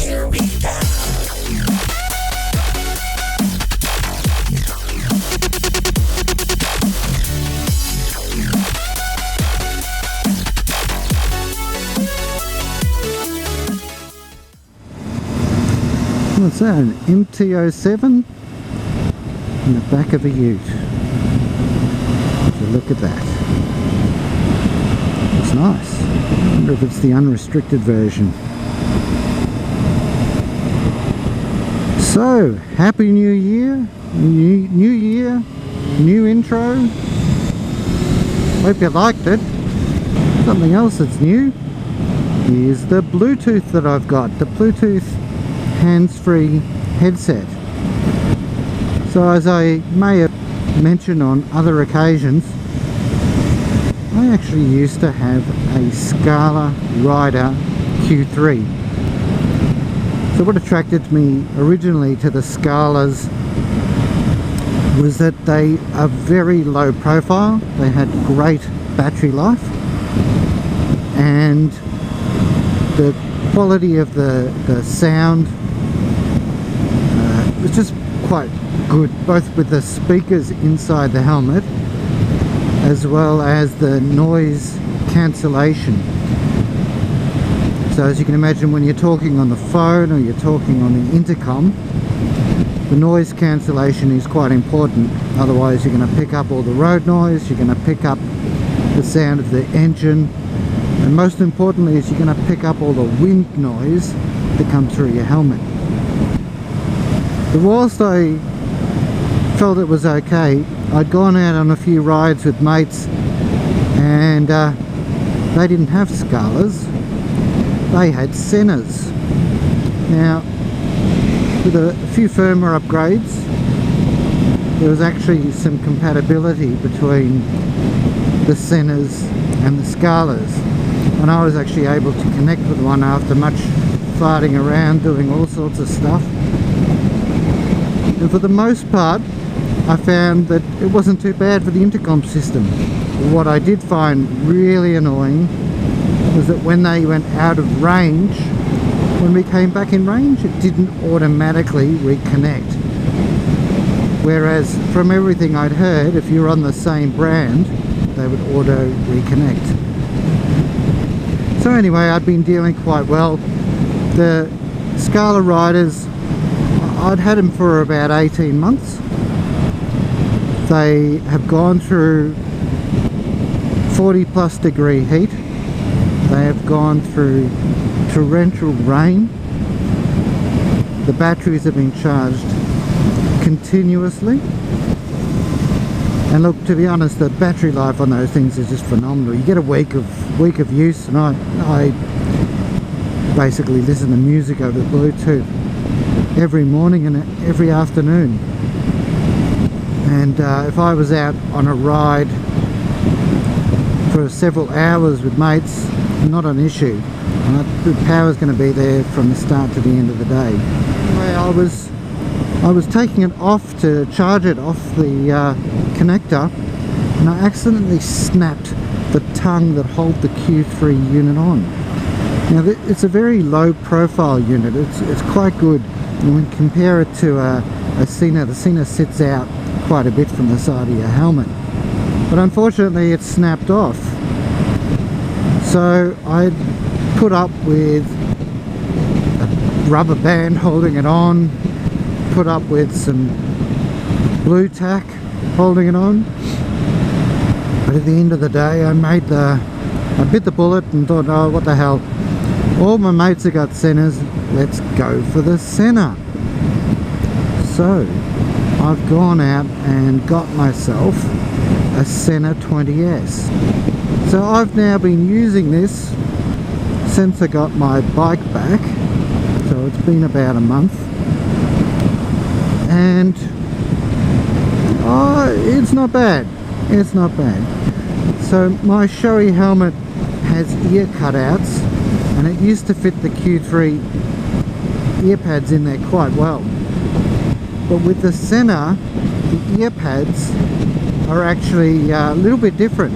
Here we go. What's that, an MT-07 in the back of a ute? So look at that. It's nice. I wonder if it's the unrestricted version. So, Happy New Year, new year, new intro. Hope you liked it. Something else that's new is the Bluetooth that I've got. The Bluetooth hands-free headset. So as I may have mentioned on other occasions, I actually used to have a Scala Rider Q3. So what attracted me originally to the Scalas was that they are very low profile, they had great battery life, and the quality of the sound was just quite good, both with the speakers inside the helmet as well as the noise cancellation. So as you can imagine, when you're talking on the phone or you're talking on the intercom, the noise cancellation is quite important. Otherwise you're going to pick up all the road noise, you're going to pick up the sound of the engine, and most importantly is you're going to pick up all the wind noise that comes through your helmet. But whilst I felt it was okay, I'd gone out on a few rides with mates, and they didn't have Scalas, they had Senas. Now, with a few firmware upgrades, there was actually some compatibility between the Senas and the Scalas, and I was actually able to connect with one after much farting around doing all sorts of stuff. And for the most part, I found that it wasn't too bad for the intercom system. What I did find really annoying was that when they went out of range, when we came back in range, it didn't automatically reconnect. Whereas from everything I'd heard, if you're on the same brand, they would auto reconnect. So anyway, I'd been dealing quite well. The Scala Riders, I'd had them for about 18 months. They have gone through 40+ degree heat. They have gone through torrential rain. The batteries have been charged continuously. And look, to be honest, the battery life on those things is just phenomenal. You get a week of use, and I basically listen to music over the Bluetooth every morning and every afternoon. And if I was out on a ride for several hours with mates, not an issue. The power's going to be there from the start to the end of the day. Anyway, I was taking it off to charge it off the connector, and I accidentally snapped the tongue that holds the Q3 unit on. Now it's a very low profile unit. It's quite good. And when you compare it to a Sena, the Sena sits out quite a bit from the side of your helmet. But unfortunately it's snapped off. So I put up with a rubber band holding it on, put up with some blue tack holding it on. But at the end of the day, I bit the bullet and thought, oh, what the hell. All my mates have got Senas, let's go for the Sena. So I've gone out and got myself a Sena 20s. So I've now been using this since I got my bike back, so it's been about a month, and it's not bad. It's not bad. So my Shoei helmet has ear cutouts, and it used to fit the Q3 ear pads in there quite well. But with the Sena, the ear pads are actually a little bit different.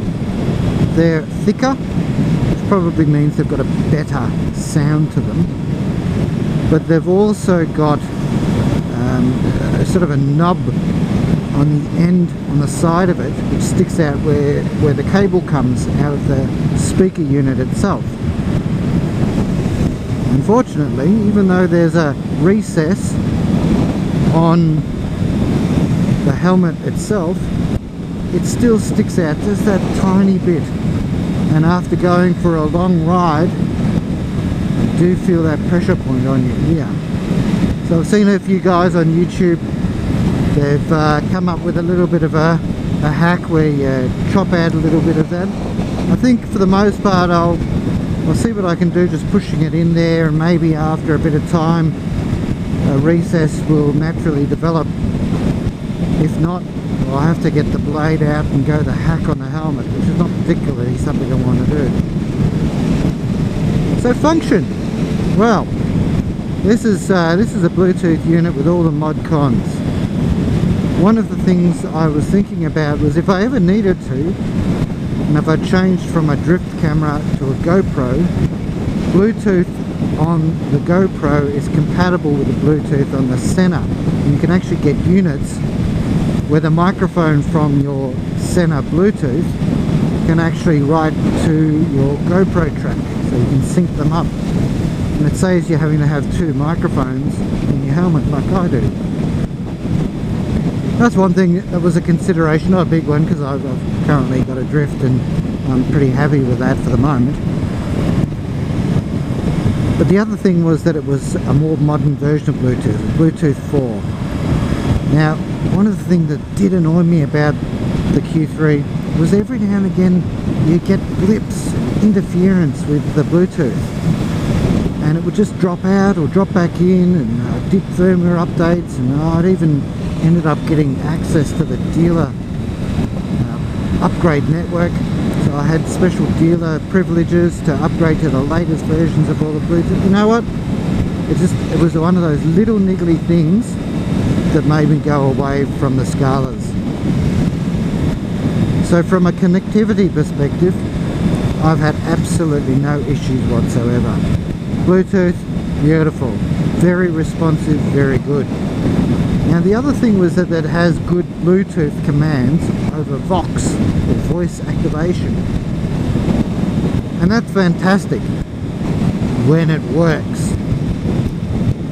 They're thicker, which probably means they've got a better sound to them. but they've also got sort of a knob on the end, on the side of it, which sticks out where the cable comes out of the speaker unit itself. Unfortunately, even though there's a recess on the helmet itself, it still sticks out just that tiny bit, and after going for a long ride you do feel that pressure point on your ear. So I've seen a few guys on YouTube, they've come up with a little bit of a hack where you chop out a little bit of that. I think for the most part I'll see what I can do, just pushing it in there, and maybe after a bit of time a recess will naturally develop. If not, I'll have to get the blade out and go the hack on the helmet, which is not particularly something I want to do. So function, well, this is a Bluetooth unit with all the mod cons. One of the things I was thinking about was if I ever needed to, and if I changed from a drift camera to a GoPro, Bluetooth on the GoPro is compatible with the Bluetooth on the Sena. And you can actually get units where the microphone from your Sena Bluetooth can actually write to your GoPro track, so you can sync them up. And it saves you having to have two microphones in your helmet like I do. That's one thing that was a consideration, not a big one, because I've currently got a drift and I'm pretty happy with that for the moment. But the other thing was that it was a more modern version of Bluetooth, Bluetooth 4. Now, one of the things that did annoy me about the Q3 was every now and again you get blips, interference with the Bluetooth, and it would just drop out or drop back in, and dip firmware updates, and I'd even ended up getting access to the dealer upgrade network, so I had special dealer privileges to upgrade to the latest versions of all the Bluetooth. You know what? It was one of those little niggly things that made me go away from the Scalas. So from a connectivity perspective, I've had absolutely no issues whatsoever. Bluetooth, beautiful, very responsive, very good. Now the other thing was that it has good Bluetooth commands over Vox, or voice activation, and that's fantastic when it works.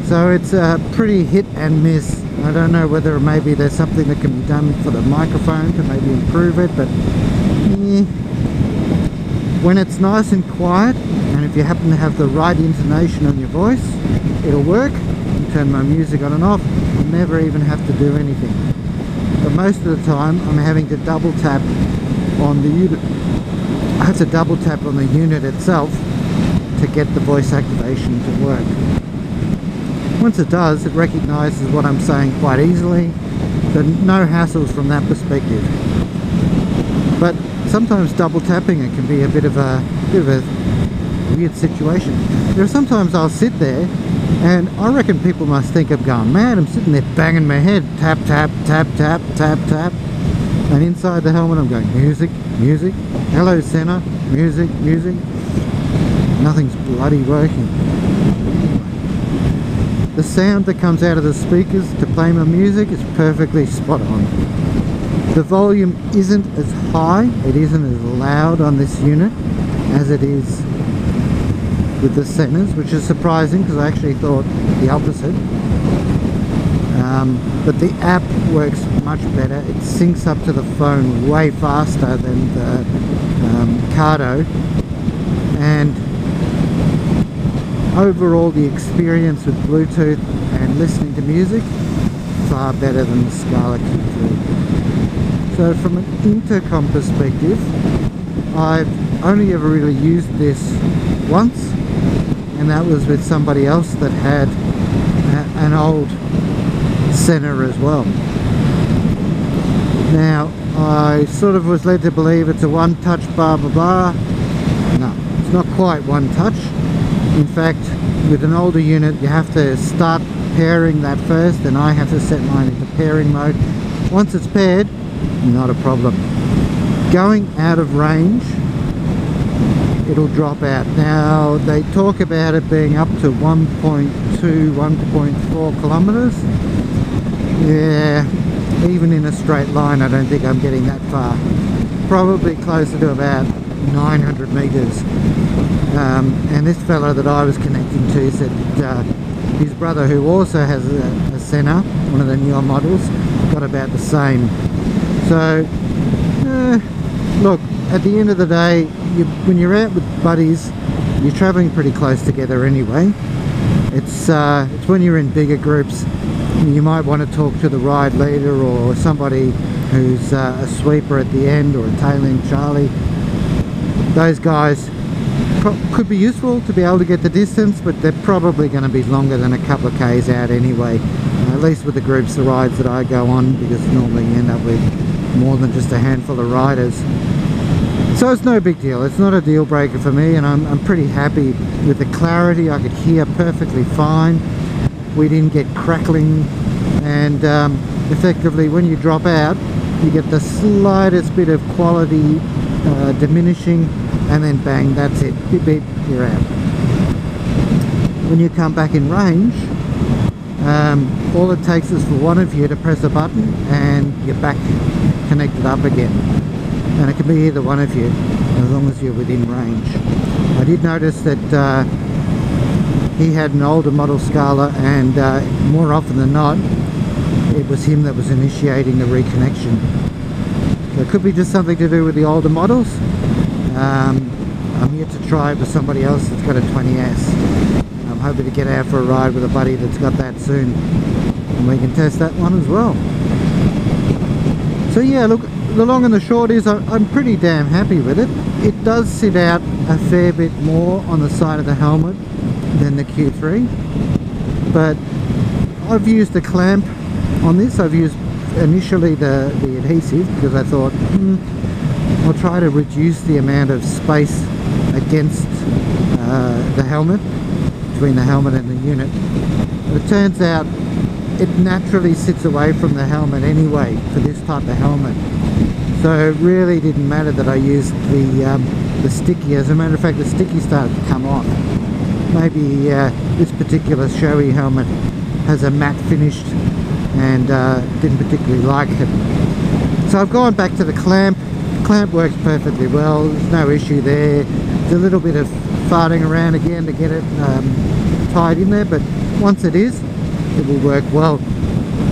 So it's a pretty hit and miss. I don't know whether maybe there's something that can be done for the microphone to maybe improve it, but when it's nice and quiet, and if you happen to have the right intonation on your voice, it'll work. You turn my music on and off, I'll never even have to do anything. But most of the time I'm having to double tap on the unit. I have to double tap on the unit itself to get the voice activation to work. Once it does, it recognises what I'm saying quite easily, so no hassles from that perspective. But sometimes double tapping it can be a bit of a weird situation. There are sometimes I'll sit there, and I reckon people must think I'm going mad. I'm sitting there banging my head, tap, tap, tap, tap, tap, tap, and inside the helmet I'm going, music, music, hello Sena, music, music. Nothing's bloody working. The sound that comes out of the speakers to play my music is perfectly spot on. The volume isn't as high, it isn't as loud on this unit as it is with the Senas, which is surprising because I actually thought the opposite. But the app works much better. It syncs up to the phone way faster than the Cardo, and overall the experience with Bluetooth and listening to music, far better than the Scala Q3. So from an intercom perspective, I've only ever really used this once, and that was with somebody else that had an old Sena as well. Now I sort of was led to believe it's a one-touch blah blah blah. No, it's not quite one touch. In fact, with an older unit you have to start pairing that first, and I have to set mine into pairing mode. Once it's paired, not a problem. Going out of range, it'll drop out. Now they talk about it being up to 1.2 1.4 kilometers. Yeah, even in a straight line I don't think I'm getting that far. Probably closer to about 900 meters. And this fella that I was connecting to said his brother, who also has a Sena, one of the newer models, got about the same. So look, at the end of the day, when you're out with buddies, you're traveling pretty close together anyway. It's when you're in bigger groups, you might want to talk to the ride leader or somebody who's a sweeper at the end, or a tailing Charlie. Those guys could be useful to be able to get the distance, but they're probably going to be longer than a couple of Ks out anyway, at least with the groups of rides that I go on, because normally you end up with more than just a handful of riders. So it's no big deal. It's not a deal breaker for me, and I'm pretty happy with the clarity. I could hear perfectly fine. We didn't get crackling, and effectively when you drop out you get the slightest bit of quality diminishing, and then bang, that's it, beep beep, you're out. When you come back in range, all it takes is for one of you to press a button and you're back connected up again, and it can be either one of you as long as you're within range. I did notice that he had an older model Scala, and more often than not it was him that was initiating the reconnection. So it could be just something to do with the older models. I'm yet to try it with somebody else that's got a 20s. I'm hoping to get out for a ride with a buddy that's got that soon, and we can test that one as well. So yeah, look, the long and the short is I'm pretty damn happy with it. It does sit out a fair bit more on the side of the helmet than the Q3, but I've used the clamp on this. I've used initially the adhesive because I thought I'll try to reduce the amount of space against the helmet, between the helmet and the unit. But it turns out it naturally sits away from the helmet anyway for this type of helmet, so it really didn't matter that I used the sticky. As a matter of fact, the sticky started to come off. Maybe this particular Shoei helmet has a matte finish and didn't particularly like it. So I've gone back to the clamp. The clamp works perfectly well, there's no issue there. There's a little bit of farting around again to get it tied in there, but once it is, it will work well.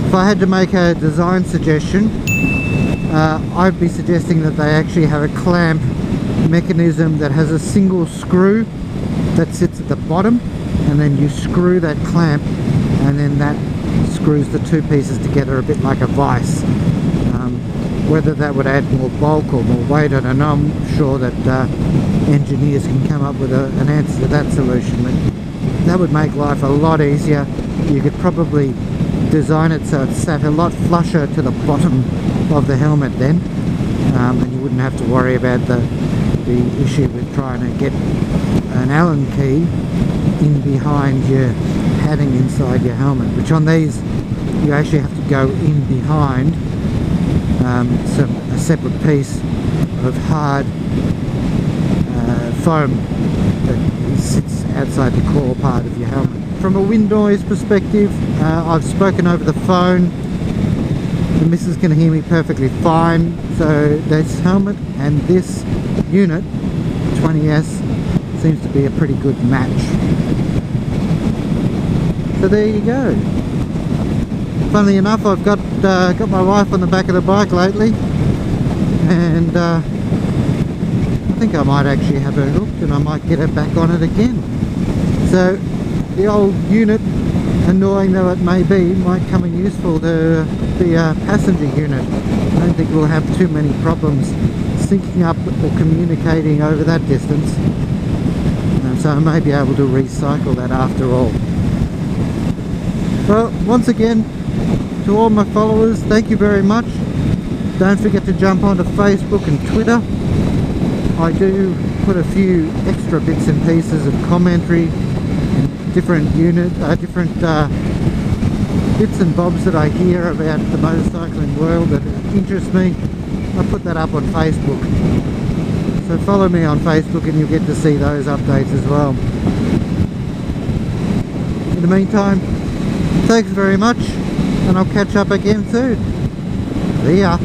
If I had to make a design suggestion, I'd be suggesting that they actually have a clamp mechanism that has a single screw that sits at the bottom, and then you screw that clamp, and then that screws the two pieces together a bit like a vice. Whether that would add more bulk or more weight, I don't know. I'm sure that engineers can come up with an answer to that solution, but that would make life a lot easier. You could probably design it so it sat a lot flusher to the bottom of the helmet then, and you wouldn't have to worry about the issue with trying to get an Allen key in behind your padding inside your helmet, which on these you actually have to go in behind a separate piece of hard foam that sits outside the core part of your helmet. From a wind noise perspective, I've spoken over the phone. The missus can hear me perfectly fine, so this helmet and this unit, 20s, seems to be a pretty good match. So there you go. Funnily enough, I've got my wife on the back of the bike lately, and I think I might actually have her hooked, and I might get her back on it again. So the old unit, annoying though it may be, might come in useful to be a passenger unit. I don't think we'll have too many problems syncing up or communicating over that distance, so I may be able to recycle that after all. Well, once again, to all my followers, thank you very much. Don't forget to jump onto Facebook and Twitter. I do put a few extra bits and pieces of commentary and different bits and bobs that I hear about the motorcycling world that interest me. I put that up on Facebook, so follow me on Facebook and you'll get to see those updates as well. In the meantime, thanks very much, and I'll catch up again soon. See ya.